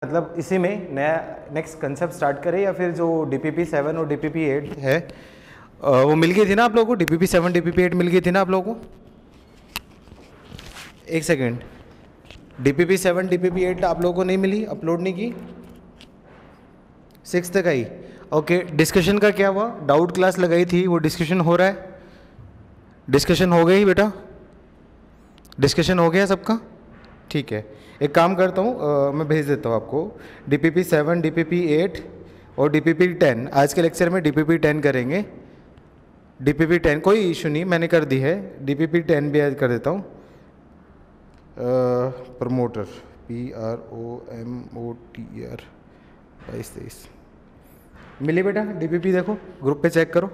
मतलब इसी में नया नेक्स्ट कंसेप्ट स्टार्ट करें या फिर जो DPP-7 और DPP-8 है वो मिल गई थी ना आप लोगों को? DPP-7 DPP-8 मिल गई थी ना आप लोगों को? एक सेकेंड, DPP-7 DPP-8 आप लोगों को नहीं मिली, अपलोड नहीं की? 6 तक आई। ओके, डिस्कशन का क्या हुआ? डाउट क्लास लगाई थी, वो डिस्कशन हो रहा है? डिस्कशन हो गई बेटा? डिस्कशन हो गया सबका? ठीक है, एक काम करता हूँ, मैं भेज देता हूँ आपको DPP-7 DPP-8 और DPP-10। आज के लेक्चर में DPP-10 करेंगे। DPP-10 कोई इशू नहीं, मैंने कर दी है। DPP-10 भी ऐड कर देता हूँ। प्रमोटर PROMOTR 22-23 मिली बेटा? DPP देखो, ग्रुप पे चेक करो।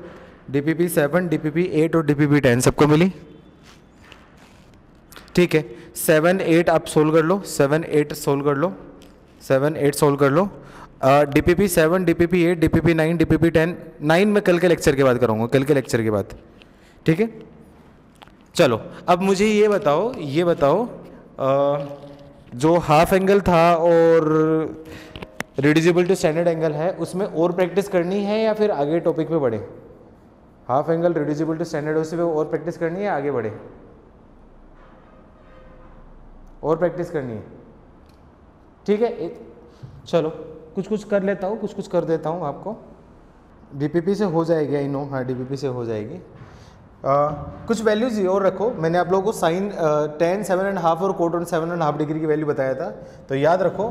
DPP-7 DPP-8 और DPP-10 सबको मिली? ठीक है, 7 8 आप सोल्व कर लो, 7 8 सोल्व कर लो, 7 8 सोल्व कर लो। DPP-7 DPP-8 DPP-9 DPP-10 9 मैं कल के लेक्चर के बाद कराऊंगा, कल के लेक्चर के बाद। ठीक है, चलो अब मुझे ये बताओ जो हाफ एंगल था और रिड्यूसिबल टू स्टैंडर्ड एंगल है, उसमें और प्रैक्टिस करनी है या फिर आगे टॉपिक पे बढ़े? Half angle reducible to standard, उसी पे और प्रैक्टिस करनी है, आगे बढ़े? और प्रैक्टिस करनी है? ठीक है, चलो कुछ कर लेता हूँ, कुछ कर देता हूँ आपको। DPP से हो जाएगी, आई नो, हाँ DPP से हो जाएगी। कुछ वैल्यूज और रखो। मैंने आप लोगों को साइन tan 7.5 और कोटन 7.5 डिग्री की वैल्यू बताया था, तो याद रखो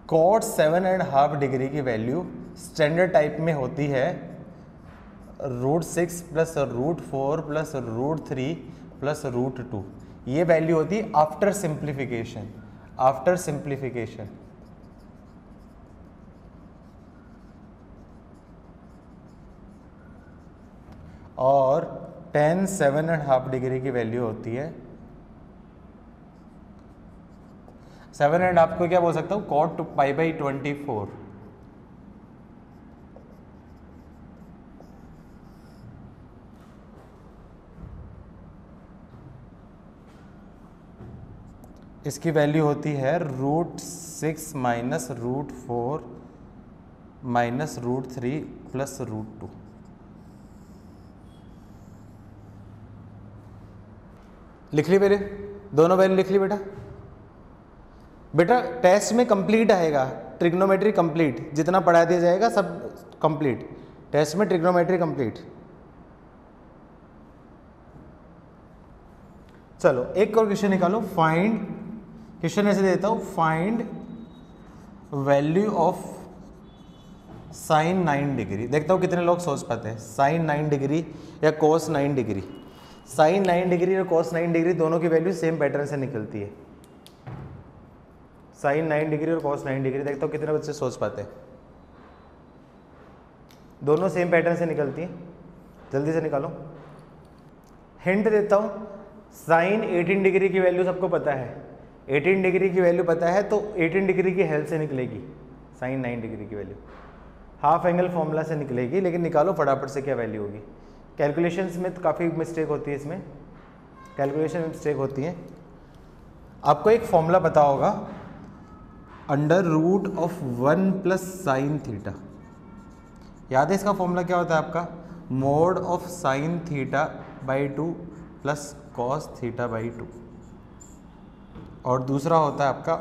कॉट 7.5 डिग्री की वैल्यू स्टैंडर्ड टाइप में होती है √6 + √4 + √3 + √2। ये वैल्यू होती है आफ्टर सिंप्लीफिकेशन। और tan 7.5 डिग्री की वैल्यू होती है 7.5 को क्या बोल सकता हूँ? cot π/24। इसकी वैल्यू होती है √6 - √4 - √3 + √2। लिख ली मेरे? दोनों वैल्यू लिख ली बेटा? बेटा टेस्ट में कंप्लीट आएगा, ट्रिग्नोमेट्री कंप्लीट, जितना पढ़ा दिया जाएगा सब कंप्लीट, टेस्ट में ट्रिग्नोमेट्री कंप्लीट। चलो एक और क्वेश्चन निकालो। फाइंड, क्वेश्चन ऐसे देता हूं, find value of sin 9 degree. देखता हूं कितने लोग सोच पाते हैं sin 9 डिग्री या cos 9 डिग्री। sin 9 डिग्री और cos 9 डिग्री दोनों की वैल्यू सेम पैटर्न से निकलती है। sin 9 डिग्री और cos 9 डिग्री, देखता हूं कितने बच्चे सोच पाते हैं। दोनों सेम पैटर्न से निकलती है, जल्दी से निकालो। हिंट देता हूं, sin 18 डिग्री की वैल्यू सबको पता है, 18 डिग्री की वैल्यू पता है, तो 18 डिग्री की हेल्प से निकलेगी sin 9 डिग्री की वैल्यू, हाफ एंगल फॉर्मूला से निकलेगी। लेकिन निकालो फटाफट से क्या वैल्यू होगी। कैलकुलेशंस में तो काफ़ी मिस्टेक होती है, इसमें कैलकुलेशन में मिस्टेक होती है। आपको एक फॉर्मूला पता होगा, √1 + sin थीटा। याद है इसका फॉर्मूला क्या होता है आपका? mod of sin θ/2 + cos θ/2। और दूसरा होता है आपका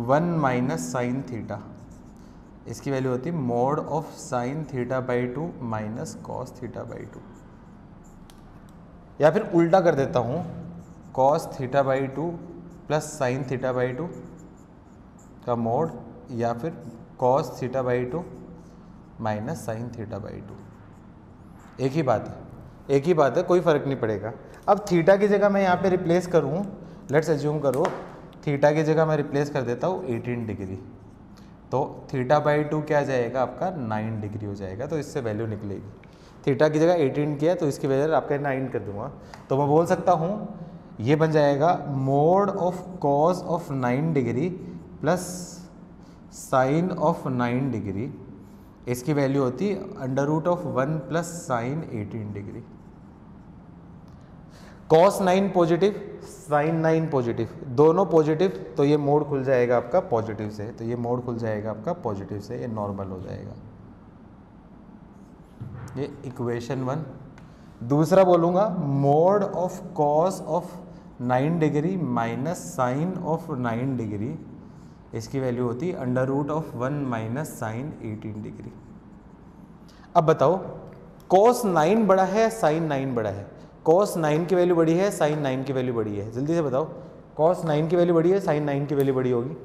1 - sin θ। इसकी वैल्यू होती है mod of sin θ/2 - cos θ/2। या फिर उल्टा कर देता हूँ, cos θ/2 + sin θ/2 का मोड, या फिर cos θ/2 - sin θ/2। एक ही बात है, कोई फ़र्क नहीं पड़ेगा। अब थीटा की जगह मैं यहाँ पे रिप्लेस करूँ, लेट्स एज्यूम करो थीटा की जगह मैं रिप्लेस कर देता हूँ 18 डिग्री, तो θ/2 क्या आ जाएगा आपका? 9 डिग्री हो जाएगा। तो इससे वैल्यू निकलेगी, थीटा की जगह 18 किया तो इसकी वजह आपका 9 कर दूंगा, तो मैं बोल सकता हूँ ये बन जाएगा mod of cos of 9 degree + sin of 9 degree. इसकी वैल्यू होती है √1 + sin 18 degree. cos 9 positive, sin 9 positive, दोनों पॉजिटिव, तो ये मोड खुल जाएगा आपका पॉजिटिव से, तो ये मोड खुल जाएगा आपका पॉजिटिव से, ये नॉर्मल हो जाएगा। ये इक्वेशन 1। दूसरा बोलूँगा mod of cos of 9 degree minus sine of 9 degree, इसकी वैल्यू होती है under root of 1 minus sine 18 degree. अब बताओ cos 9 बड़ा है, sin 9 बड़ा है? cos 9 की वैल्यू बड़ी है, sin 9 की वैल्यू बड़ी है? जल्दी से बताओ, cos 9 की वैल्यू बड़ी है, sin 9 की वैल्यू बड़ी होगी?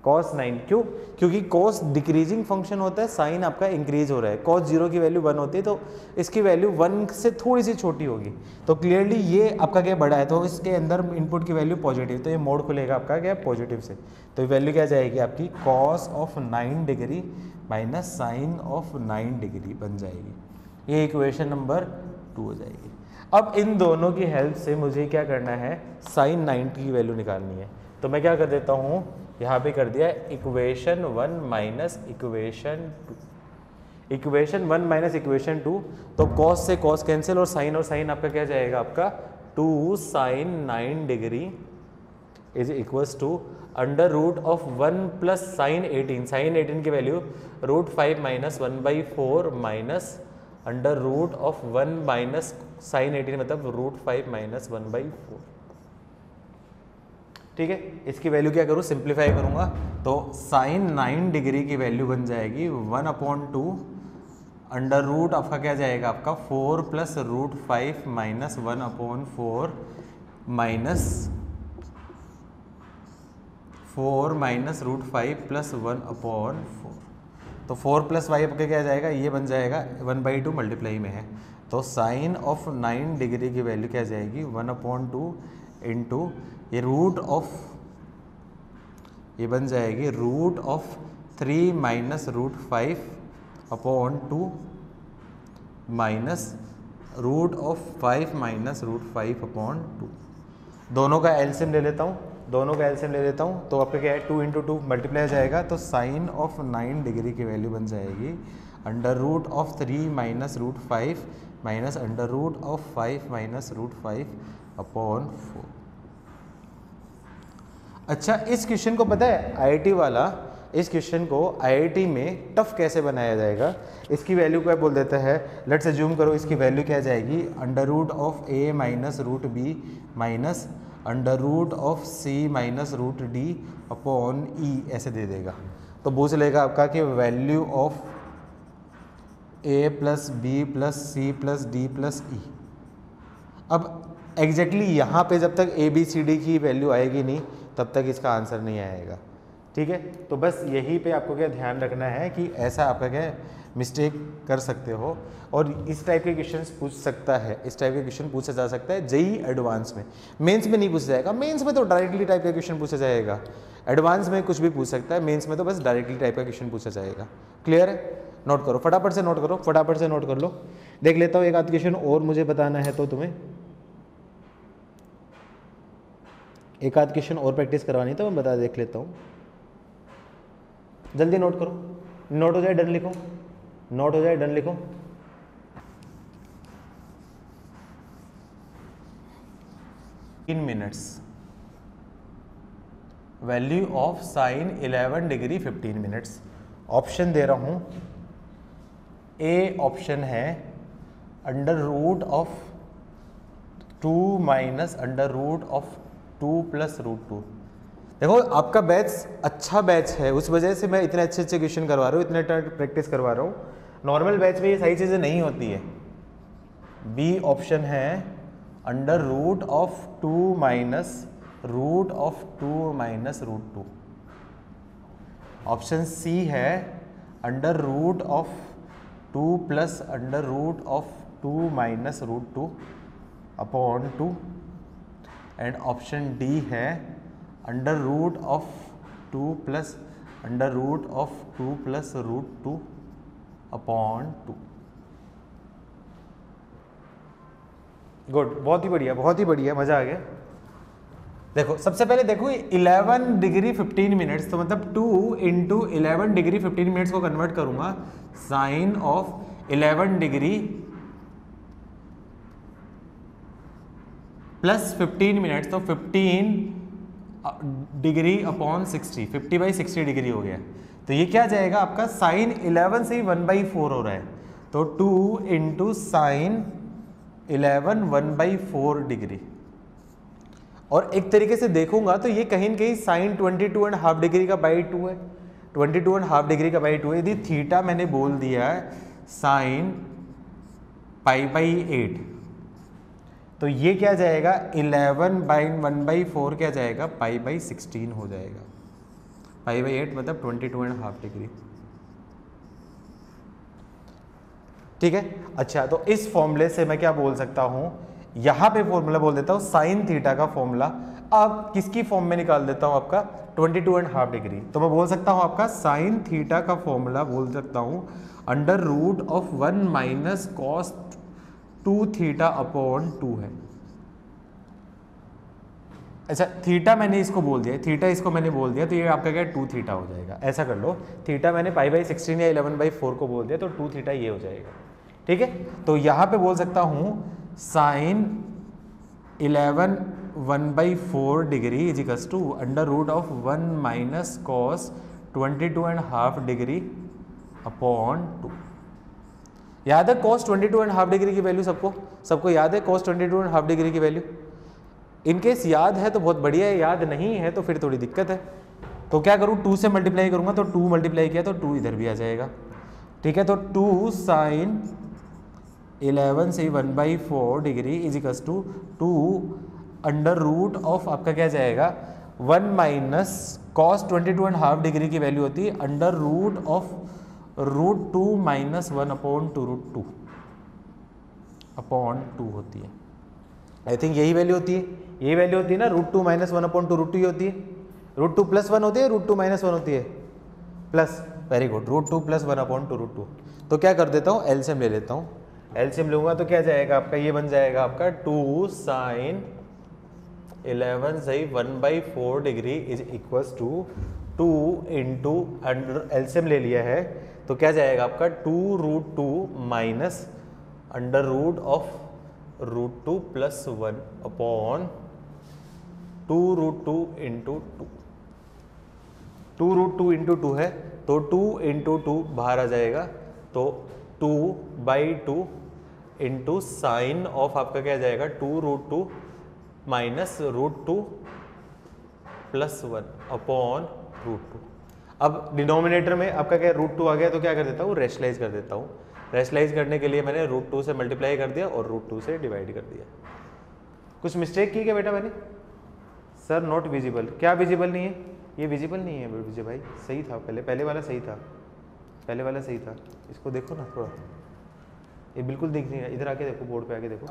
cos 9 क्यों? क्योंकि cos डिक्रीजिंग फंक्शन होता है, sin आपका इंक्रीज हो रहा है। cos 0 की वैल्यू 1 होती है, तो इसकी वैल्यू 1 से थोड़ी सी छोटी होगी, तो क्लियरली ये आपका क्या बड़ा है, तो इसके अंदर इनपुट की वैल्यू पॉजिटिव, तो ये मोड खुलेगा आपका क्या पॉजिटिव से, तो वैल्यू क्या जाएगी आपकी cos of 9 degree minus sine of 9 degree बन जाएगी। ये इक्वेशन नंबर 2 हो जाएगी। अब इन दोनों की हेल्प से मुझे क्या करना है, साइन 90 की वैल्यू निकालनी है, तो मैं क्या कर देता हूँ, यहाँ पे कर दिया equation 1 minus equation 2, equation 1 minus equation 2, तो कॉस से कॉस कैंसिल और साइन आपका क्या जाएगा आपका 2 sine 9 degree is equals to under root of 1 plus sine 18, sine 18 की value root 5 minus 1/4 minus under root of 1 minus sine 18 मतलब रूट 5 माइनस 1/4। ठीक है, इसकी वैल्यू क्या करूँ, सिंप्लीफाई करूँगा, तो साइन 9 डिग्री की वैल्यू बन जाएगी 1/2 अंडर रूट आपका क्या जाएगा आपका 4 plus root 5 minus 1/4 minus 4 minus root 5 plus 1/4, तो 4 प्लस वाई आपका क्या जाएगा, ये बन जाएगा 1/2 मल्टीप्लाई में है, तो साइन ऑफ 9 डिग्री की वैल्यू क्या जाएगी 1/2 इंटू ये रूट ऑफ, ये बन जाएगी root of 3 minus root 5/2 minus root of 5 minus root 5/2। दोनों का एलसीएम ले लेता हूँ, दोनों का एलसीएम ले लेता हूँ, तो आपका क्या है 2 इंटू 2 मल्टीप्लाई हो जाएगा, तो साइन ऑफ 9 डिग्री की वैल्यू बन जाएगी under root of 3 minus root 5 minus under root of 5 minus root 5/4। अच्छा, इस क्वेश्चन को पता है आईआईटी वाला, इस क्वेश्चन को आईआईटी में टफ कैसे बनाया जाएगा, इसकी वैल्यू क्या बोल देता है, लेट्स अज्यूम करो इसकी वैल्यू क्या जाएगी under root of a minus root B minus under root of c minus root d upon e, ऐसे दे देगा, तो पूछ लेगा आपका कि value of a plus B plus C plus D plus E. अब एग्जैक्टली यहाँ पे जब तक ए बी सी डी की वैल्यू आएगी नहीं तब तक इसका आंसर नहीं आएगा। ठीक है, तो बस यहीं पे आपको क्या ध्यान रखना है कि ऐसा आपका क्या मिस्टेक कर सकते हो, और इस टाइप के क्वेश्चंस पूछ सकता है, इस टाइप के क्वेश्चन पूछा जा सकता है जेईई एडवांस में, मेंस में नहीं पूछा जाएगा, मेंस में तो डायरेक्टली टाइप का क्वेश्चन पूछा जाएगा, एडवांस में कुछ भी पूछ सकता है, मेंस में तो बस डायरेक्टली टाइप का क्वेश्चन पूछा जाएगा। क्लियर है, नोट करो, फटाफट से नोट करो, फटाफट से नोट कर लो। देख लेता हूँ एक आध क्वेश्चन और मुझे बताना है, तो तुम्हें एक आध क्वेश्चन और प्रैक्टिस करवानी तो मैं बता देख लेता हूँ, जल्दी नोट करो, नोट हो जाए डन लिखो, नोट हो जाए डन लिखो। In minutes value of sine 11 degree 15 minutes. Option दे रहा हूं, ए ऑप्शन है under root of 2 minus under root of 2 plus root 2। देखो आपका बैच अच्छा बैच है, उस वजह से मैं इतने अच्छे अच्छे क्वेश्चन करवा रहा हूँ, इतने प्रैक्टिस करवा रहा हूँ। नॉर्मल बैच में ये सारी चीज़ें नहीं होती है। बी ऑप्शन है under root of 2 minus root of 2 minus root 2। Option C है under root of 2 plus under root of 2 minus root 2 upon 2। And option D है under root of 2 plus under root of 2 plus root 2 upon 2। Good, बहुत ही बढ़िया, बहुत ही बढ़िया, मजा आ गया। देखो सबसे पहले देखो 11 डिग्री 15 मिनट्स, तो मतलब 2 इंटू 11 डिग्री 15 मिनट्स को कन्वर्ट करूंगा sine of 11 degree plus 15 minutes, तो 15 डिग्री अपॉन 60, 50/60 डिग्री हो गया। तो ये क्या जाएगा आपका साइन 11 से ही 1/4 हो रहा है, तो 2 इंटू साइन 11 1/4 डिग्री। और एक तरीके से देखूंगा तो ये कहीं न कहीं साइन 22.5 डिग्री का बाई 2 है, 22.5 डिग्री का बाई 2 है। यदि थीटा मैंने बोल दिया है साइन π/8, तो ये क्या जाएगा 11/1/4 क्या जाएगा π/16 हो जाएगा। π/8 मतलब 22.5 डिग्री। ठीक है, अच्छा तो इस फॉर्मूले से मैं क्या बोल सकता हूं, यहां पे फॉर्मूला बोल देता हूं साइन थीटा का फॉर्मूला। अब किसकी फॉर्म में निकाल देता हूं आपका 22.5 डिग्री, तो मैं बोल सकता हूं आपका साइन थीटा का फॉर्मूला बोल सकता हूं under root of 1 minus cos 2 theta upon 2 है। अच्छा थीटा मैंने इसको बोल दिया, थीटा इसको मैंने बोल दिया, तो ये आपका क्या 2 थीटा हो जाएगा। ऐसा कर लो, थीटा मैंने π/16 या 11/4 को बोल दिया, तो 2 थीटा ये हो जाएगा। ठीक है, तो यहाँ पे बोल सकता हूँ sine 11 1/4 degree is equals to under root of 1 minus cos 22.5 degree upon 2। याद है कॉस 22.5 डिग्री की वैल्यू, सबको याद है कॉस 22.5 डिग्री की वैल्यू। इनकेस याद है तो बहुत बढ़िया है, याद नहीं है तो फिर थोड़ी दिक्कत है। तो क्या करूँ 2 से मल्टीप्लाई करूँगा, तो 2 मल्टीप्लाई किया तो 2 इधर भी आ जाएगा। ठीक है, तो 2 साइन 11 से 1/4 degree is equals to 2 under root of आपका क्या जाएगा 1 माइनस कॉस 22.5 डिग्री की वैल्यू होती है under root of √2 minus 1/2 √2 upon 2 होती है। आई थिंक यही वैल्यू होती है, यही वैल्यू होती है ना, √2 माइनस 1/2 √2 ही होती है। √2 प्लस 1 होती है, √2 माइनस 1 होती है प्लस, वेरी गुड, √2 प्लस 1/2 √2। तो क्या कर देता हूँ एलसीएम ले लेता हूँ, एलसीएम लूंगा तो क्या जाएगा आपका, ये बन जाएगा आपका 2 साइन 11 से 1/4 degree is equals to 2 into under, LCM ले लिया है तो क्या जाएगा आपका 2 √2 minus under root of √2 plus 1 upon 2 √2 into 2। 2 √2 into 2 है तो 2 इंटू 2 बाहर आ जाएगा, तो 2/2 इंटू साइन ऑफ आपका क्या जाएगा 2 √2 माइनस √2 प्लस 1 अपॉन √2। अब डिनोमिनेटर में आपका क्या √2 आ गया, तो क्या कर देता हूँ रेशनलाइज कर देता हूँ। रेशनलाइज करने के लिए मैंने √2 से मल्टीप्लाई कर दिया और √2 से डिवाइड कर दिया। कुछ मिस्टेक की क्या बेटा मैंने? सर नॉट विजिबल, क्या विजिबल नहीं है? ये विजिबल नहीं है विजय भाई, सही था पहले वाला सही था, पहले वाला सही था। इसको देखो ना थोड़ा, ये बिल्कुल दिख नहीं रहा, इधर आके देखो, बोर्ड पे आके देखो,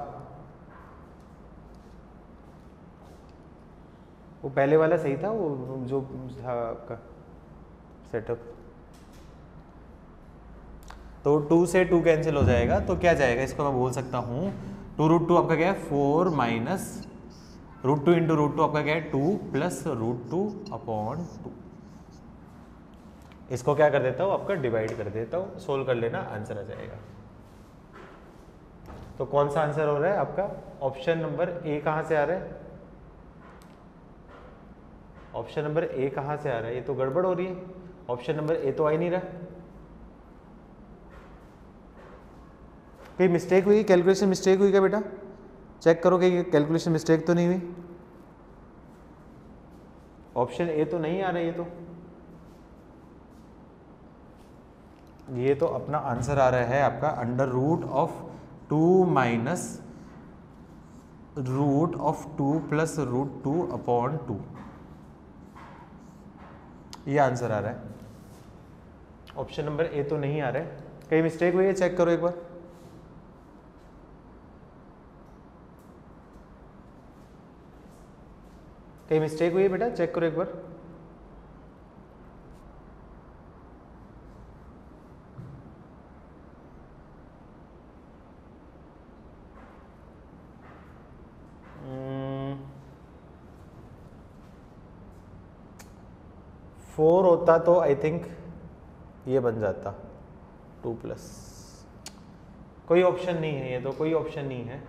वो पहले वाला सही था, वो जो था आपका सेटअप। तो 2 से 2 कैंसिल हो जाएगा, तो क्या जाएगा, इसको मैं बोल सकता हूँ 2 √2 आपका क्या है 4 माइनस √2 इंटू √2 आपका क्या है 2 प्लस √2 अपॉन 2। इसको क्या कर देता हूँ आपका डिवाइड कर देता हूँ, सोल्व कर लेना, आंसर आ जाएगा। तो कौन सा आंसर हो रहा है आपका? ऑप्शन नंबर ए कहाँ से आ रहा है? ऑप्शन नंबर ए कहाँ से आ रहा है? ये तो गड़बड़ हो रही है, ऑप्शन नंबर ए तो आ ही नहीं रहा। कोई मिस्टेक हुई, कैलकुलेशन मिस्टेक हुई क्या बेटा? चेक करो कि कैलकुलेशन मिस्टेक तो नहीं हुई। ऑप्शन ए तो नहीं आ रहा है, ये तो अपना आंसर आ रहा है आपका under root of 2 minus root of 2 plus √2 upon 2, ये आंसर आ रहा है। ऑप्शन नंबर ए तो नहीं आ रहा है, कहीं मिस्टेक हुई है, चेक करो एक बार। कहीं मिस्टेक हुई है बेटा, चेक करो एक बार। फोर होता तो आई थिंक ये बन जाता 2 प्लस, कोई ऑप्शन नहीं है, ये तो कोई ऑप्शन नहीं है।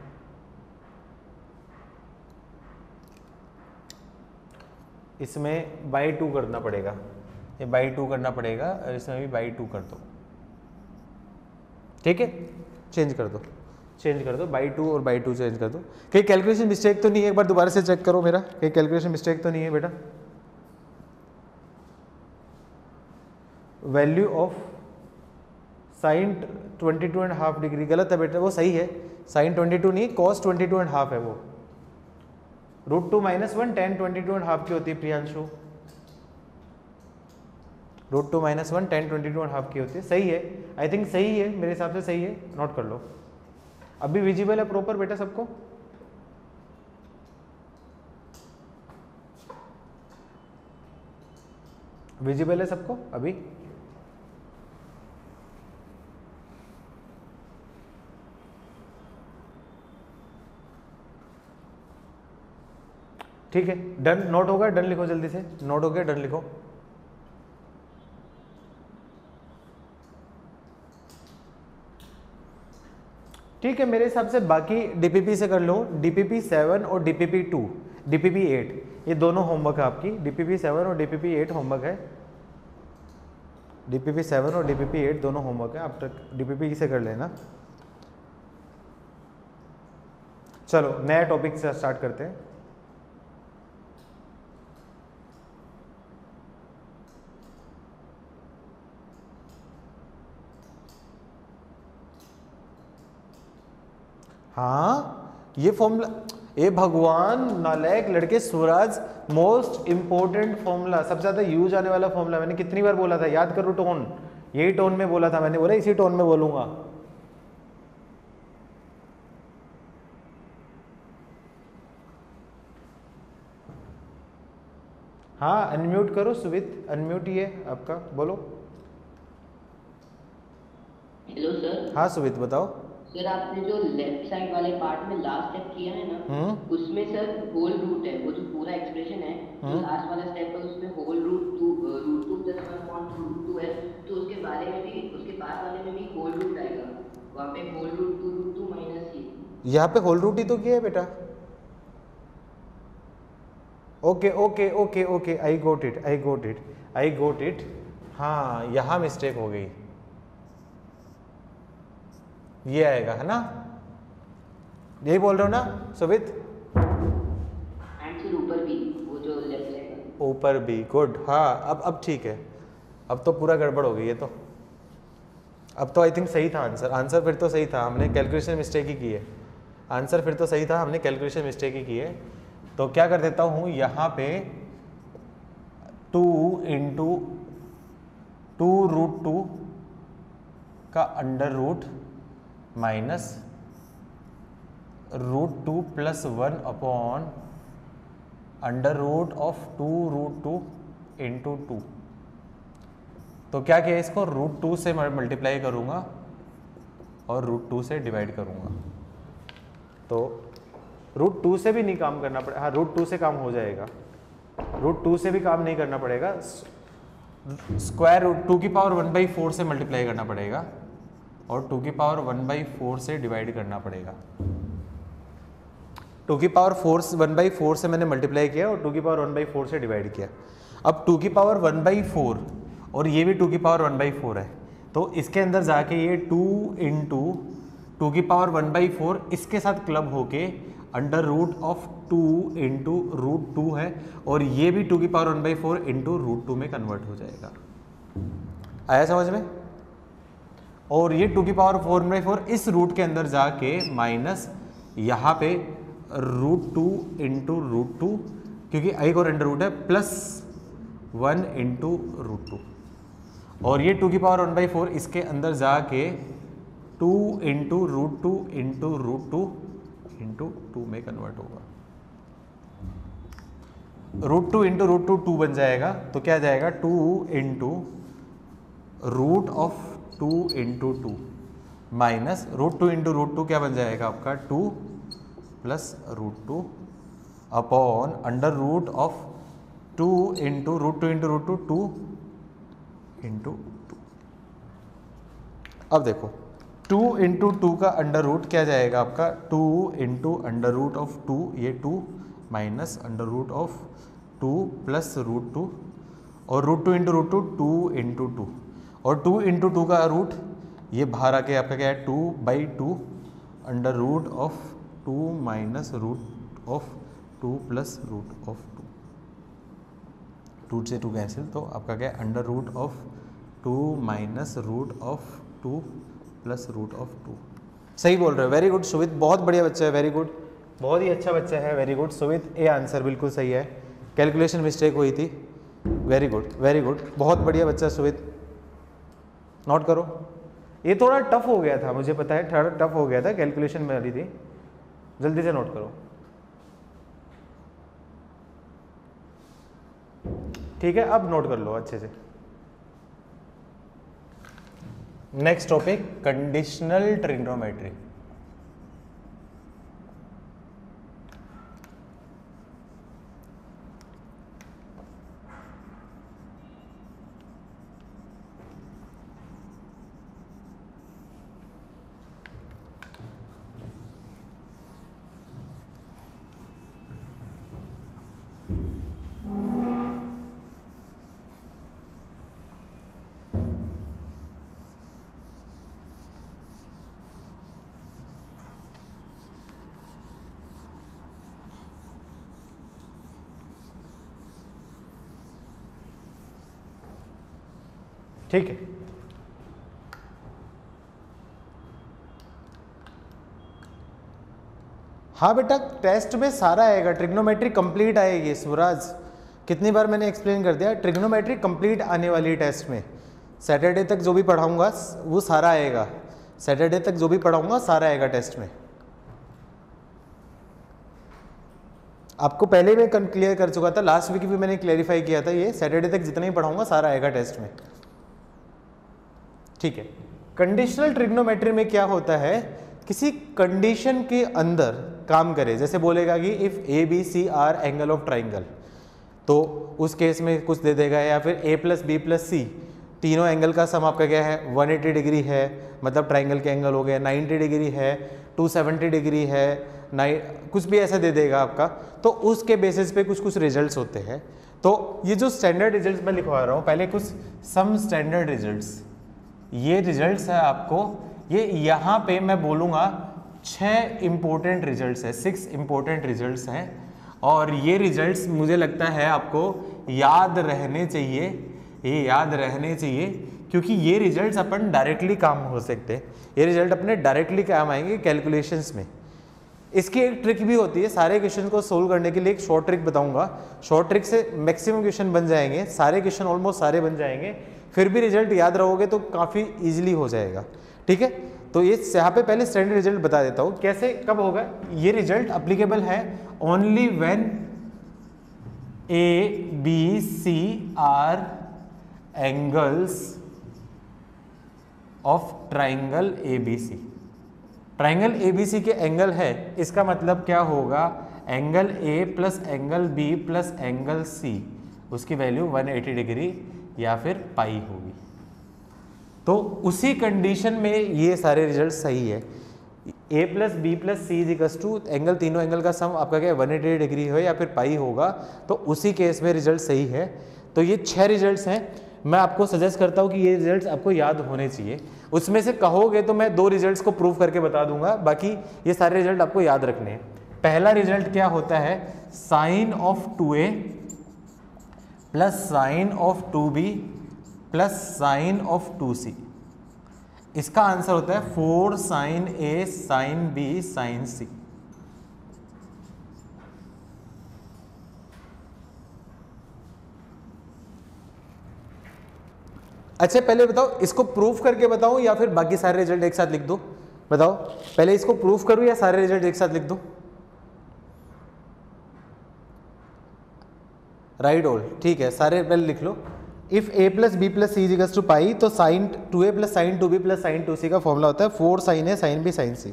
इसमें बाई 2 करना पड़ेगा, ये बाई 2 करना पड़ेगा और इसमें भी बाई 2 कर दो, ठीक है। चेंज कर दो, चेंज कर दो, बाई 2 और बाई 2 चेंज कर दो। कहीं कैलकुलेशन मिस्टेक तो नहीं है, एक बार दोबारा से चेक करो मेरा, कहीं कैलकुलेशन मिस्टेक तो नहीं है बेटा। वैल्यू ऑफ साइन 22.5 डिग्री गलत है बेटा, वो सही है, साइन 22 नहीं, cos 22.5 है वो। √2 - 1 tan 22.5 की होती है प्रियांशु, √2 - 1 tan 22.5 की होती है। सही है, आई थिंक सही है, मेरे हिसाब से सही है, नोट कर लो। अभी विजिबल है प्रॉपर बेटा सबको? विजिबल है सबको अभी? ठीक है, डन, नोट होगा, डन लिखो जल्दी से, नोट हो गया, डन लिखो। ठीक है, मेरे हिसाब से बाकी डीपीपी से कर लो, डीपीपी 7 और डीपीपी 2, डीपीपी 8, ये दोनों होमवर्क है आपकी, डीपीपी 7 और डीपीपी 8 होमवर्क है, डीपीपी 7 और डीपीपी 8 दोनों होमवर्क है, आप तक डीपीपी से कर लेना। चलो नया टॉपिक से स्टार्ट करते हैं। हाँ, ये फॉर्मूला, ए भगवान नालायक लड़के, सूरज मोस्ट इंपॉर्टेंट फॉर्मूला, सबसे ज्यादा यूज आने वाला फॉर्मूला, मैंने कितनी बार बोला था, याद करो टोन, यही टोन में बोला था मैंने, बोला इसी टोन में बोलूंगा। हाँ अनम्यूट करो सुवित, अनम्यूट ही है आपका, बोलो। Hello sir. हाँ सुवित बताओ। सर आपने जो लेफ्ट साइड वाले पार्ट में लास्ट स्टेप किया है ना, उसमें सर होल रूट है, वो जो पूरा एक्सप्रेशन है, जो लास्ट वाला स्टेप है उसमें होल रूट टू + 1/√2 है, तो उसके बारे में भी, उसके बाद वाले में भी होल रूट आएगा, वहाँ पे होल रूट 2√2 - c, यहाँ पे होल रूट ही तो किया है बेटा। Okay okay okay okay, I got it, I got it, I got it. हाँ यहाँ मिस्टेक हो गई, ये आएगा है ना, यही बोल रहे हो ना सुवित? एंड ऊपर भी, वो जो लेफ्ट साइड ऊपर भी, गुड। हाँ अब ठीक है, अब तो पूरा गड़बड़ हो गई है, तो अब तो आई थिंक सही था आंसर, आंसर फिर तो सही था, हमने कैलकुलेशन मिस्टेक ही की है, आंसर फिर तो सही था, हमने कैलकुलेशन मिस्टेक ही की है। तो क्या कर देता हूँ यहाँ पे 2 × 2√2 का under root minus √2 + 1 upon under root of 2√2 × 2। तो क्या किया, इसको √2 से मल्टीप्लाई करूँगा और √2 से डिवाइड करूँगा, तो √2 से भी नहीं काम करना पड़ेगा, हाँ √2 से काम हो जाएगा, √2 से भी काम नहीं करना पड़ेगा, स्क्वायर रूट 2⁴ से मल्टीप्लाई करना पड़ेगा और 2⁴ से डिवाइड करना पड़ेगा। 2⁴ से मैंने मल्टीप्लाई किया और 2⁴ से डिवाइड किया। अब 2⁴ और ये भी 2⁴ है, तो इसके अंदर जाके ये 2 × 2⁴ इसके साथ क्लब होके अंडर रूट ऑफ 2 × √2 है, और ये भी 2⁴ × √2 में कन्वर्ट हो जाएगा। आया समझ में? और ये 2⁴ इस रूट के अंदर जाके माइनस यहाँ पे √2 × √2, क्योंकि एक और अंडर रूट है, +1 × √2, और ये 2⁴ इसके अंदर जाके 2 × √2 × √2 × 2 में कन्वर्ट होगा। √2 × √2 2 बन जाएगा, तो क्या जाएगा 2 × √2 × 2 माइनस √2 × √2 क्या बन जाएगा आपका 2 + √2 अपॉन अंडर रूट ऑफ 2 × √2 × √2 2 × 2। अब देखो 2 × 2 का अंडर रूट क्या जाएगा आपका 2 × अंडर रूट ऑफ 2, ये 2 minus under root of 2 plus root 2 और रूट 2 इंटू रूट 2 2 इंटू 2 और 2 इंटू 2 का रूट ये बाहर आके आपका क्या है 2/2 under root of 2 minus root of 2 plus root of 2 से 2 कैंसिल, तो आपका क्या है under root of 2 minus root of 2 plus root of 2। सही बोल रहे हो, वेरी गुड सुवित, बहुत बढ़िया बच्चा है, वेरी गुड, बहुत ही अच्छा बच्चा है, very good Suvit. A answer बिल्कुल सही है, कैलकुलेशन मिस्टेक हुई थी, वेरी गुड वेरी गुड, बहुत बढ़िया बच्चा सुवित। नोट करो, ये थोड़ा टफ हो गया था, मुझे पता है थोड़ा टफ हो गया था, कैलकुलेशन में आ रही थी, जल्दी से नोट करो। ठीक है, अब नोट कर लो अच्छे से। Next topic conditional trigonometry. ठीक है, हाँ बेटा टेस्ट में सारा आएगा, ट्रिग्नोमेट्री कंप्लीट आएगी। स्वराज कितनी बार मैंने एक्सप्लेन कर दिया, ट्रिग्नोमेट्री कंप्लीट आने वाली है टेस्ट में। सैटरडे तक जो भी पढ़ाऊंगा वो सारा आएगा, सैटरडे तक जो भी पढ़ाऊंगा सारा आएगा टेस्ट में। आपको पहले मैं क्लियर कर चुका था, लास्ट वीक भी मैंने क्लेरिफाई किया था, ये सैटरडे तक जितना ही पढ़ाऊंगा सारा आएगा टेस्ट में। ठीक है, कंडीशनल ट्रिग्नोमेट्री में क्या होता है, किसी कंडीशन के अंदर काम करे, जैसे बोलेगा कि if A B C are angle of triangle, तो उस केस में कुछ दे देगा, या फिर A plus B plus C तीनों एंगल का सम आपका क्या है 180 डिग्री है, मतलब ट्राइंगल के एंगल हो गए, 90 डिग्री है, 270 डिग्री है, कुछ भी ऐसा दे देगा आपका, तो उसके बेसिस पे कुछ कुछ रिजल्ट्स होते हैं। तो ये जो स्टैंडर्ड रिजल्ट्स मैं लिखवा रहा हूँ, पहले कुछ सम स्टैंडर्ड रिजल्ट्स, ये रिजल्ट्स है आपको, ये यहाँ पे मैं बोलूँगा 6 इंपॉर्टेंट रिजल्ट्स है, 6 इंपॉर्टेंट रिजल्ट्स हैं, और ये रिजल्ट्स मुझे लगता है आपको याद रहने चाहिए, ये याद रहने चाहिए, क्योंकि ये रिजल्ट्स अपन डायरेक्टली काम हो सकते हैं, ये रिजल्ट अपने डायरेक्टली काम आएंगे कैलकुलेशंस में। इसकी एक ट्रिक भी होती है, सारे क्वेश्चन को सोल्व करने के लिए एक शॉर्ट ट्रिक बताऊंगा, शॉर्ट ट्रिक से मैक्सिमम क्वेश्चन बन जाएंगे, सारे क्वेश्चन ऑलमोस्ट सारे बन जाएंगे, फिर भी रिजल्ट याद रहोगे तो काफ़ी ईजिली हो जाएगा। ठीक है, तो ये यहाँ पे पहले स्टैंडर्ड रिजल्ट बता देता हूँ कैसे कब होगा। ये रिजल्ट अप्लीकेबल है only when A B C are angles of triangle A B C. Triangle A B C के एंगल है, इसका मतलब क्या होगा, angle A plus angle B plus angle C, उसकी वैल्यू 180 डिग्री या फिर पाई होगी। तो उसी कंडीशन में ये सारे रिजल्ट सही है, A plus B plus C equals to angle, तीनों एंगल का सम आपका क्या 180 डिग्री हो या फिर पाई होगा, तो उसी केस में रिजल्ट सही है। तो ये 6 रिजल्ट्स हैं, मैं आपको सजेस्ट करता हूँ कि ये रिजल्ट्स आपको याद होने चाहिए। उसमें से कहोगे तो मैं 2 रिजल्ट्स को प्रूव करके बता दूंगा, बाकी ये सारे रिजल्ट आपको याद रखने हैं। पहला रिजल्ट क्या होता है, sine of 2a plus sine of 2b plus sine of 2c। इसका आंसर होता है 4 sine a sine b sine c। अच्छा पहले बताओ इसको प्रूफ करके बताऊं या फिर बाकी सारे रिजल्ट एक साथ लिख दो, बताओ पहले इसको प्रूफ करूं या सारे रिजल्ट एक साथ लिख दो। राइट ऑल, ठीक है, सारे पहले लिख लो। If a plus B plus C equals to pi, तो sine 2a plus sine 2b plus sine 2c का फॉर्मूला होता है 4 sine a sine b sine c।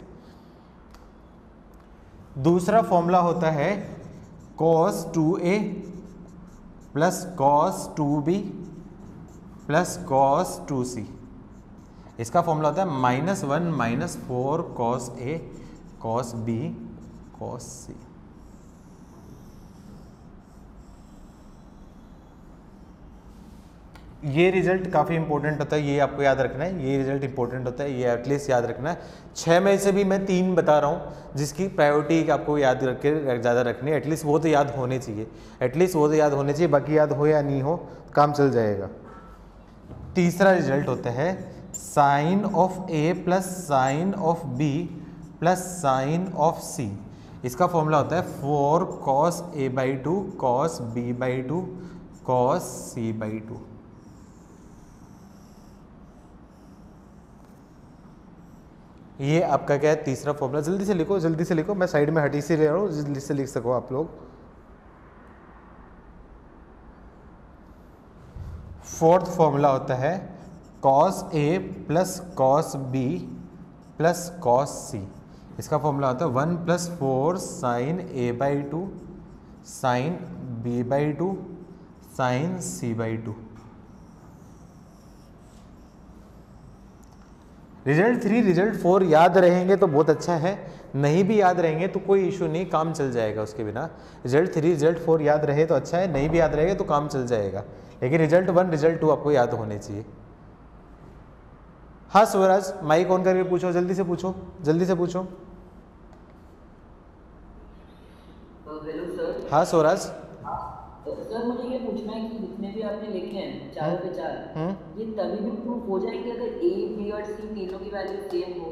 दूसरा फॉर्मूला होता है cos 2a plus cos 2b plus cos 2c। इसका formula होता है -1 minus 4 cos a cos b cos c। ये रिजल्ट काफ़ी इंपॉर्टेंट होता है, ये आपको याद रखना है, ये रिजल्ट इंपॉर्टेंट होता है, ये एटलीस्ट याद रखना है। 6 में से भी मैं 3 बता रहा हूँ जिसकी प्रायोरिटी आपको याद रख के ज़्यादा रखनी है, एटलीस्ट वो तो याद होने चाहिए, एटलीस्ट वो तो याद होने चाहिए, बाकी याद हो या नहीं हो काम चल जाएगा। तीसरा रिजल्ट होता है sine of A plus sine of B plus sine of C. इसका फॉर्मूला होता है 4 cos a/2 cos b/2 cos c/2। ये आपका क्या है, तीसरा फॉर्मूला। जल्दी से लिखो, जल्दी से लिखो, मैं साइड में हटी से ले रहा हूँ, जल्दी से लिख सको आप लोग। फोर्थ फॉर्मूला होता है cos a plus cos b plus cos c। इसका फॉर्मूला होता है 1 + 4 sin a/2 sin b/2 sin c/2। Result 3 result 4 याद रहेंगे तो बहुत अच्छा है, नहीं भी याद रहेंगे तो कोई इशू नहीं, काम चल जाएगा उसके बिना। रिजल्ट 3 रिजल्ट 4 याद रहे तो अच्छा है, नहीं भी याद रहेगा तो काम चल जाएगा, लेकिन रिजल्ट 1 रिजल्ट 2 आपको याद होने चाहिए। हाँ स्वराज, माइक ऑन करके पूछो, जल्दी से पूछो, जल्दी से पूछो। Hello sir. हाँ स्वराज। सर मुझे ये पूछना है कि जितने भी आपने लिखे हैं 4 पे 4, ये तभी भी प्रूफ हो जाएंगे अगर ए बी और सी तीनों की वैल्यू सेम हो?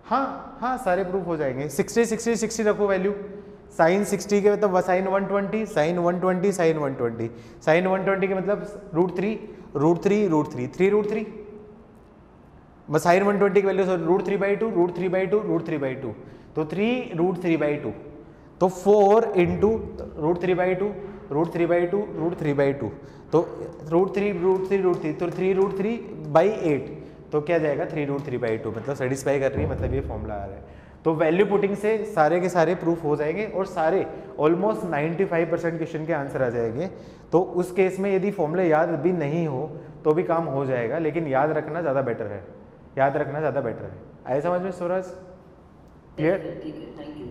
हाँ हाँ, सारे प्रूफ हो जाएंगे। 60 60 60 रखो वैल्यू, साइन 60 के मतलब साइन 120 साइन 120 साइन 120 साइन 120 के मतलब √3 √3 √3 3 √3, बस साइन 120 की वैल्यू √3/2 √3/2 √3/2, तो 3 √3/2, तो 4 इंटू √3/2 √3/2 √3/2, तो √3 √3 √3, तो 3 √3/8, तो क्या जाएगा 3 √3/2, मतलब सेटिस्फाई कर रही है, मतलब ये फॉर्मूला आ रहा है। तो वैल्यू पुटिंग से सारे के सारे प्रूफ हो जाएंगे और सारे ऑलमोस्ट 95% क्वेश्चन के आंसर आ जाएंगे। तो उस केस में यदि फॉर्मूले याद भी नहीं हो तो भी काम हो जाएगा, लेकिन याद रखना ज़्यादा बेटर है, याद रखना ज़्यादा बेटर है। आए समझ में सूरज? क्लियर? ठीक है, थैंक यू।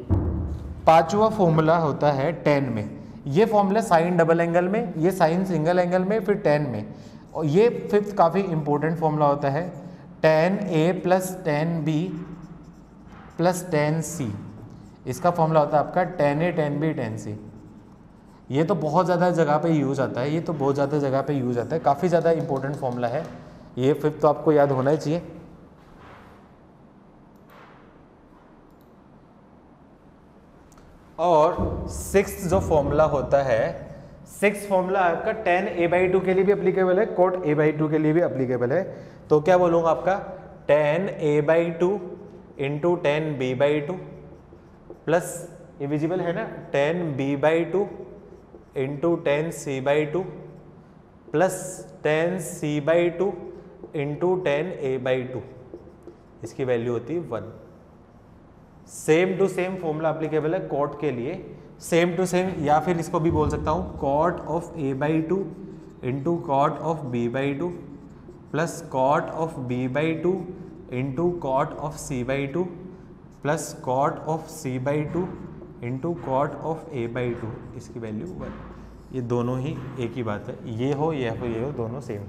पांचवा फॉर्मूला होता है tan में। ये फॉर्मूला साइन डबल एंगल में, ये साइन सिंगल एंगल में, फिर tan में। और ये फिफ्थ काफ़ी इंपॉर्टेंट फॉर्मूला होता है tan a plus tan b plus tan c। इसका फॉर्मूला होता है आपका tan a tan b tan c। ये तो बहुत ज़्यादा जगह पे यूज आता है, ये तो बहुत ज़्यादा जगह पे यूज आता है, काफ़ी ज़्यादा इंपॉर्टेंट फॉर्मूला है ये, फिफ्थ तो आपको याद होना ही चाहिए। और सिक्स्थ जो फॉर्मूला होता है, सिक्स्थ फॉर्मूला आपका tan a/2 के लिए भी एप्लीकेबल है, cot a/2 के लिए भी एप्लीकेबल है। तो क्या बोलूँगा आपका tan a/2 into tan b/2 plus, ये विजिबल है ना, tan b/2 into tan c/2 plus tan c/2 into tan a/2, इसकी वैल्यू होती है 1। Same to same formula applicable है कॉट के लिए, सेम टू सेम, या फिर इसको भी बोल सकता हूँ cot of a/2 into cot of b/2 plus cot of b/2 into cot of c/2 plus cot of c/2 into cot of a/2, इसकी वैल्यू 1। ये दोनों ही एक ही बात है, ये हो या फिर ये हो, दोनों सेम।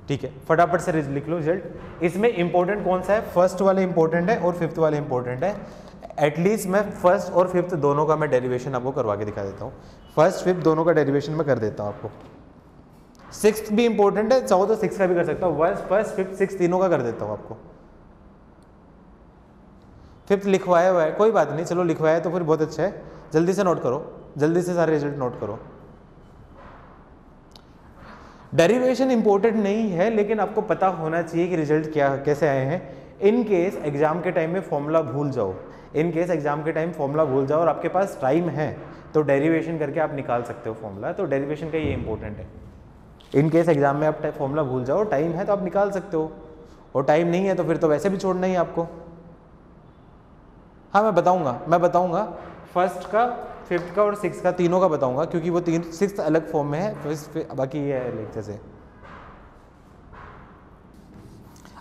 ठीक है, फटाफट से लिख लो रिजल्ट। इसमें इंपॉर्टेंट कौन सा है? फर्स्ट वाले इंपॉर्टेंट है और फिफ्थ वाले इंपॉर्टेंट है। एटलीस्ट मैं फर्स्ट और फिफ्थ दोनों का मैं डेरिवेशन आपको करवा के दिखा देता हूँ, फर्स्ट फिफ्थ दोनों का डेरिवेशन मैं कर देता हूँ आपको। सिक्स्थ भी इंपॉर्टेंट है, चाहो तो सिक्स का भी कर सकता हूँ, फर्स्ट फिफ्थ सिक्स तीनों का कर देता हूँ आपको। फिफ्थ लिखवाया हुआ है, कोई बात नहीं, चलो लिखवाया तो फिर बहुत अच्छा है। जल्दी से नोट करो, जल्दी से सारे रिजल्ट नोट करो। डेरिवेशन इंपॉर्टेंट नहीं है, लेकिन आपको पता होना चाहिए कि रिजल्ट क्या कैसे आए हैं। इन केस एग्जाम के टाइम में फॉर्मूला भूल जाओ, इन केस एग्जाम के टाइम फॉर्मूला भूल जाओ और आपके पास टाइम है तो डेरिवेशन करके आप निकाल सकते हो फॉर्मूला, तो डेरिवेशन का ये इंपॉर्टेंट है। इन केस एग्जाम में आप फॉर्मूला भूल जाओ, टाइम है तो आप निकाल सकते हो, और टाइम नहीं है तो फिर तो वैसे भी छोड़ना ही आपको। हाँ मैं बताऊंगा फर्स्ट का, फिफ्थ का और सिक्स का, तीनों का बताऊंगा, क्योंकि वो तीन सिक्स अलग फॉर्म में है, बाकी ये है लेक्चर से।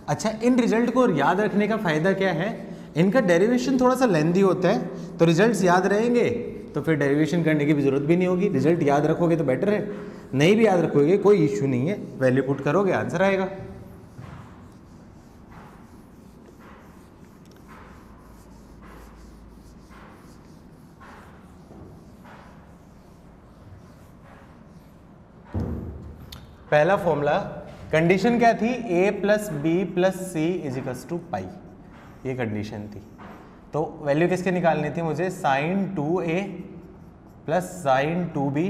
अच्छा, इन रिजल्ट को याद रखने का फायदा क्या है? इनका डेरिवेशन थोड़ा सा लेंदी होता है, तो रिजल्ट्स याद रहेंगे तो फिर डेरिवेशन करने की भी जरूरत भी नहीं होगी। रिजल्ट याद रखोगे तो बेटर है, नहीं भी याद रखोगे कोई इश्यू नहीं है, वैल्यू पुट करोगे आंसर आएगा। पहला फॉर्मूला, कंडीशन क्या थी, a plus B plus C is equals to pi, ये कंडीशन थी। तो वैल्यू किसके निकालनी थी मुझे, sine 2a plus sine 2b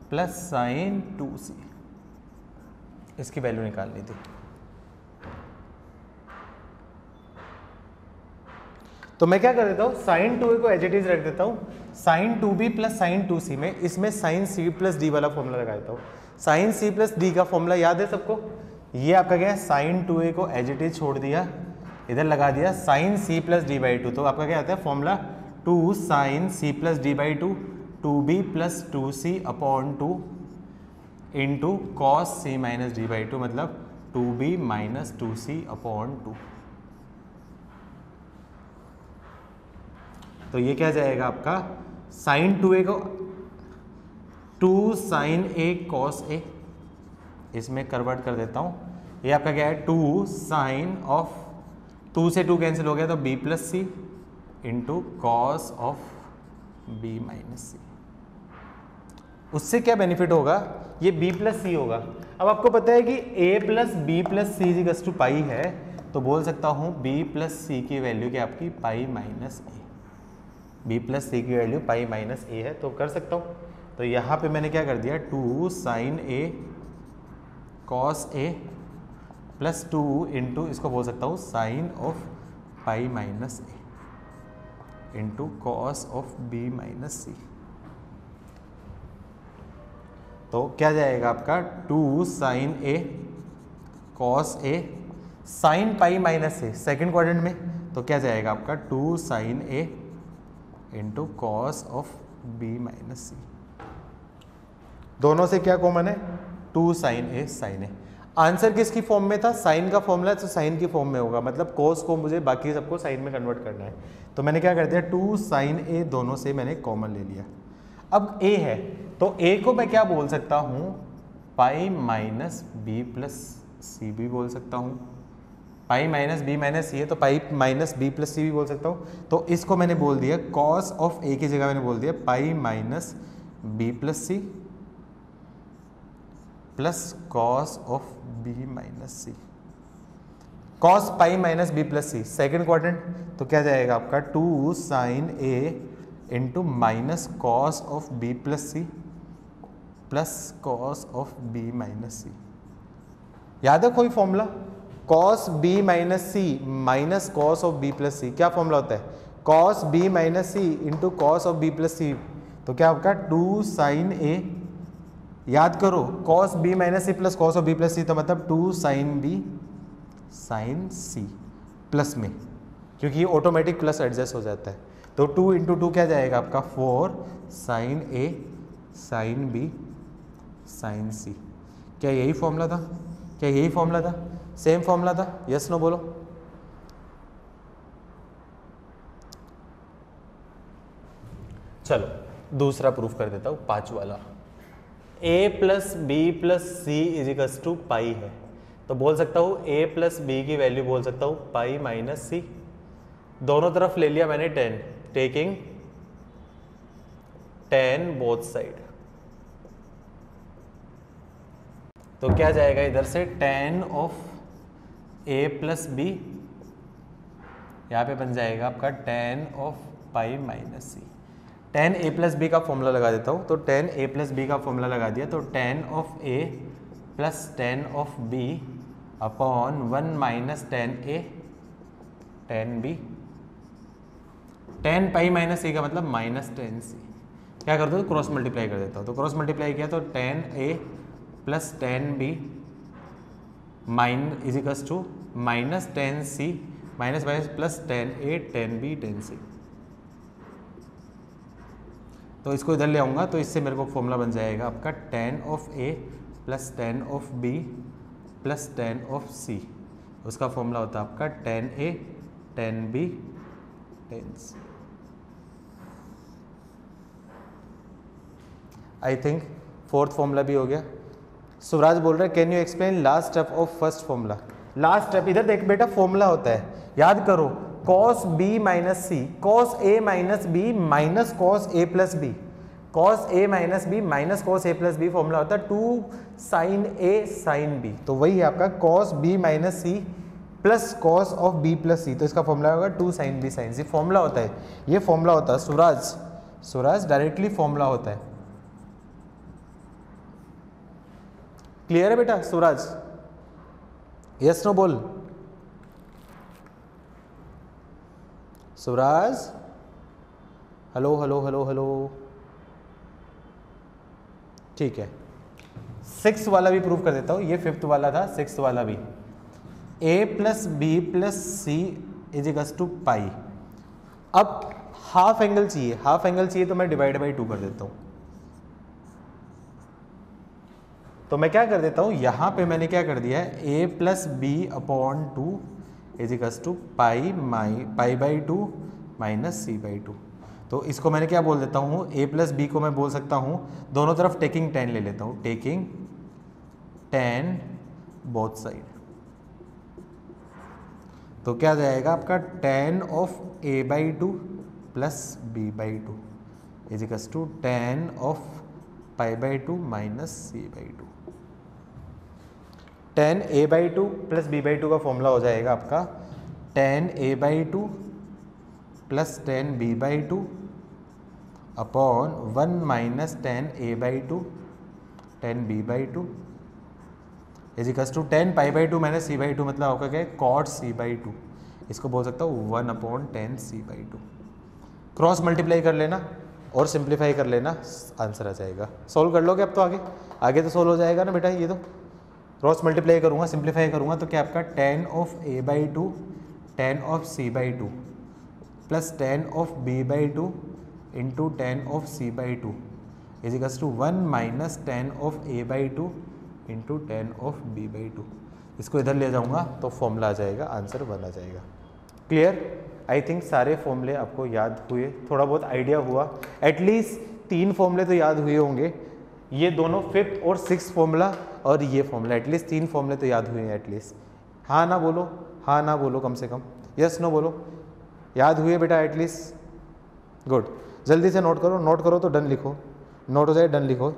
plus sine 2c, इसकी वैल्यू निकालनी थी। तो मैं क्या कर देता हूँ, साइन 2a को एज इट इज रख देता हूँ, sign 2b plus sine 2c में इसमें साइन c प्लस d वाला फॉर्मूला लगा देता हूँ। साइन c प्लस d का फॉर्मूला याद है सबको, ये आपका क्या है, साइन 2a को एज इट इज छोड़ दिया, इधर लगा दिया sine c plus D by two, तो आपका क्या आता है formula 2 sine c plus D by two 2b plus 2c upon 2 into cos c minus D by two, मतलब 2b माइनस 2c अपॉन 2। तो ये क्या जाएगा आपका, साइन 2a को 2 साइन a कॉस a, इसमें कन्वर्ट कर देता हूँ, ये आपका क्या है 2 साइन ऑफ 2 से 2 कैंसिल हो गया तो b plus C into cos of b minus C. उससे क्या बेनिफिट होगा, ये b प्लस सी होगा। अब आपको पता है कि a plus B plus C equals to pi है, तो बोल सकता हूँ b प्लस सी की वैल्यू क्या आपकी pi minus a, b plus C की वैल्यू पाई माइनस a है, तो कर सकता हूँ। तो यहाँ पे मैंने क्या कर दिया 2 sine a cos a plus 2 into इसको बोल सकता हूँ sine of pi minus a into cos of b minus C. तो क्या जाएगा आपका 2 sine a cos a sine pi minus a second quadrant में, तो क्या जाएगा आपका 2 sine a into cos of b minus C. दोनों से क्या कॉमन है, 2 sine a sine a। Answer किसकी फॉर्म में था, साइन का फॉर्मूला है तो साइन की फॉर्म में होगा, मतलब कॉस को मुझे बाकी सबको साइन में कन्वर्ट करना है। तो मैंने क्या कर दिया 2 साइन a, दोनों से मैंने कॉमन ले लिया। अब a है तो a को मैं क्या बोल सकता हूँ, पाई माइनस बी प्लस सी भी बोल सकता हूँ, पाई माइनस बी माइनस सी है तो पाई माइनस बी प्लस सी भी बोल सकता हूँ। तो इसको मैंने बोल दिया कॉस ऑफ a की जगह मैंने बोल दिया pi minus B plus C plus cos of b minus C. Cos pi minus B plus C second quadrant, तो क्या जाएगा आपका 2 sine a into minus cos of b plus C plus cos of b minus C. याद है कोई formula, cos b minus C minus cos of b plus C, क्या formula होता है, cos b minus C into cos of b plus c. तो क्या आपका 2 sine a, याद करो cos b minus c plus cos of b plus c, तो मतलब 2 sine b sine c plus में, क्योंकि ये ऑटोमेटिक प्लस एडजस्ट हो जाता है। तो 2 इंटू 2 क्या जाएगा आपका 4 sine a sine b sine c। क्या यही फॉर्मूला था, क्या यही फॉर्मूला था, सेम फॉर्मूला था, यस नो बोलो। चलो दूसरा प्रूफ कर देता हूँ, 5 वाला, a plus B plus C is equals to pi है, तो बोल सकता हूँ a प्लस बी की वैल्यू बोल सकता हूँ पाई माइनस सी। दोनों तरफ ले लिया मैंने 10, टेकिंग 10 बोथ साइड, तो क्या जाएगा इधर से 10 ऑफ a प्लस बी, यहाँ पे बन जाएगा आपका 10 of pi minus c. 10 a plus b का फॉर्मूला लगा देता हूँ, तो 10 a प्लस बी का फॉर्मूला लगा दिया, तो 10 of a plus 10 of b upon 1 minus 10a 10b। 10 pi minus c का मतलब माइनस 10c। क्या कर दो, क्रॉस मल्टीप्लाई कर देता हूँ, तो क्रॉस मल्टीप्लाई किया तो 10a plus 10b mine is equals to minus 10c minus minus plus 10a 10b 10c। तो इसको इधर ले आऊँगा तो इससे मेरे को फॉर्मूला बन जाएगा आपका 10 of a plus 10 of b plus 10 of c। उसका फॉर्मूला होता है आपका 10a 10b 10c। I think fourth formula भी हो गया। स्वराज बोल रहा है can you explain last step of first formula. Last step इधर देख बेटा, फॉर्मूला होता है, याद करो, cos b minus c, cos a minus b minus cos a plus b, cos a minus b minus cos a plus b formula होता है 2 sin a sin b। तो वही है आपका cos b minus c plus cos of b plus c, तो इसका formula होगा 2 sin b sin c। Formula होता है, ये फॉर्मूला होता है स्वराज डायरेक्टली फॉर्मूला होता है। क्लियर है बेटा स्वराज? यस नो बोल Swaraj. Hello hello hello hello, ठीक है। 6th वाला भी प्रूव कर देता हूँ, ये 5th वाला था, 6th वाला भी। a plus B plus C is equals to pi. अब हाफ एंगल चाहिए, तो मैं डिवाइड बाई 2 कर देता हूँ। तो मैं क्या कर देता हूँ, यहाँ पे मैंने क्या कर दिया है, a plus b upon 2 is equals to pi by 2 minus c by 2। तो इसको मैंने क्या बोल देता हूँ, a प्लस बी को मैं बोल सकता हूँ, दोनों तरफ टेकिंग 10 ले लेता हूँ, टेकिंग 10 बोथ साइड। तो क्या जाएगा आपका, tan of a by 2 plus b by 2 is equals to tan of pi by 2 minus c by 2। tan a by 2 plus b by 2 का फॉर्मूला हो जाएगा आपका tan a by 2 plus tan b by 2 upon 1 minus tan a by 2 tan b by 2 is equals to tan pi by 2 minus c by 2, मतलब आपका क्या है, cot c by 2। इसको बोल सकता हूँ 1 upon tan c by 2। Cross multiply कर लेना और सिंप्लीफाई कर लेना, आंसर आ जाएगा। सोल्व कर लोगे अब तो, आगे तो सोल्व हो जाएगा ना बेटा। ये तो क्रॉस मल्टीप्लाई करूँगा, सिंप्लीफाई करूँगा, तो क्या आपका tan of a by 2 tan of c by 2 plus tan of b by 2 into tan of c by 2 is equals to 1 minus tan of a by 2 into tan of b by 2। इसको इधर ले जाऊँगा तो formula आ जाएगा, answer 1 आ जाएगा। Clear? I think सारे फॉर्मूले आपको याद हुए, थोड़ा बहुत आइडिया हुआ, एटलीस्ट 3 फॉर्मूले तो याद हुए होंगे। ये दोनों 5th और 6th फॉर्मूला और ये फॉर्मूला, एटलीस्ट 3 फॉर्मूले तो याद हुए हैं एटलीस्ट। हाँ ना बोलो, हाँ ना बोलो, कम से कम यस नो बोलो। याद हुए बेटा एटलीस्ट? गुड। जल्दी से नोट करो तो डन लिखो, नोट हो जाए डन लिखो।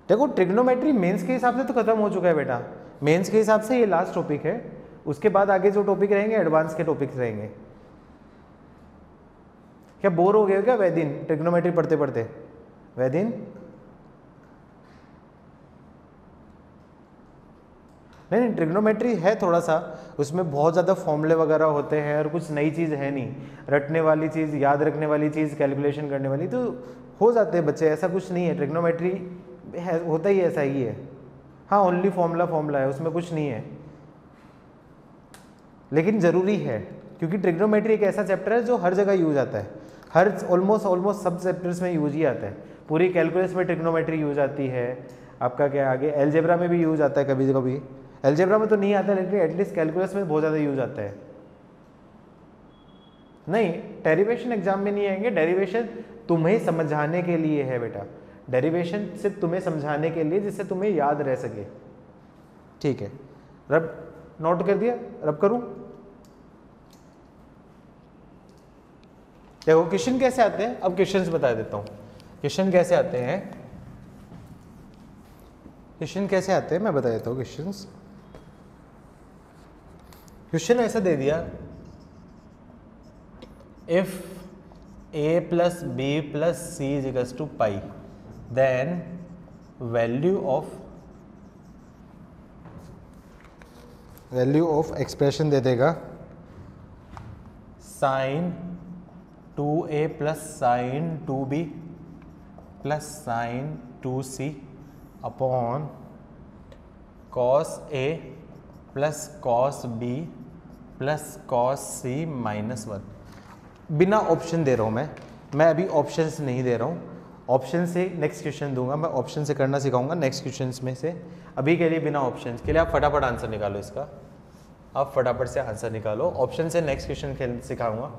देखो ट्रिग्नोमेट्री मेंस के हिसाब से तो खत्म हो चुका है बेटा, मेंस के हिसाब से ये लास्ट टॉपिक है। उसके बाद आगे जो टॉपिक रहेंगे एडवांस के टॉपिक रहेंगे। क्या बोर हो गए हो क्या वैदिन ट्रिग्नोमेट्री पढ़ते पढ़ते? वैदिन नहीं, ट्रिग्नोमेट्री है थोड़ा सा, उसमें बहुत ज़्यादा फॉर्मूले वगैरह होते हैं और कुछ नई चीज़ है नहीं, रटने वाली चीज़, याद रखने वाली चीज़, कैलकुलेशन करने वाली, तो हो जाते हैं बच्चे, ऐसा कुछ नहीं है। ट्रिग्नोमेट्री है, होता ही ऐसा ही है। हाँ ओनली फॉर्मूला है, उसमें कुछ नहीं है, लेकिन ज़रूरी है क्योंकि ट्रिग्नोमेट्री एक ऐसा चैप्टर है जो हर जगह यूज आता है, हर ऑलमोस्ट सब चैप्टर्स में यूज ही आता है। पूरी कैलकुलस में ट्रिग्नोमेट्री यूज आती है, आपका क्या आगे एलजेब्रा में भी यूज आता है कभी कभी, एलजेब्रा में तो नहीं आता लेकिन एटलीस्ट कैलकुलस में बहुत ज़्यादा यूज आता है। नहीं, डेरिवेशन एग्जाम में नहीं आएंगे, डेरिवेशन तुम्हें समझाने के लिए है बेटा, डेरिवेशन सिर्फ तुम्हें समझाने के लिए जिससे तुम्हें याद रह सके। ठीक है, रब नोट कर दिया, रब करूं? देखो क्वेश्चन कैसे आते हैं, अब क्वेश्चंस बता देता हूं। क्वेश्चन कैसे आते हैं, क्वेश्चन कैसे आते हैं मैं बता देता हूं। क्वेश्चन ऐसा दे दिया, if a plus B plus C is equals to pi, then value of expression दे देगा sine 2a plus sine 2b plus sine 2c upon cos a plus cos b plus cos c minus 1। बिना option दे रहा हूँ मैं अभी options नहीं दे रहा हूँ, ऑप्शन से नेक्स्ट क्वेश्चन दूंगा, मैं ऑप्शन से करना सिखाऊंगा नेक्स्ट क्वेश्चंस में से। अभी के लिए बिना ऑप्शन के लिए आप फटाफट आंसर निकालो इसका, आप फटाफट से आंसर निकालो, ऑप्शन से नेक्स्ट क्वेश्चन सिखाऊंगा।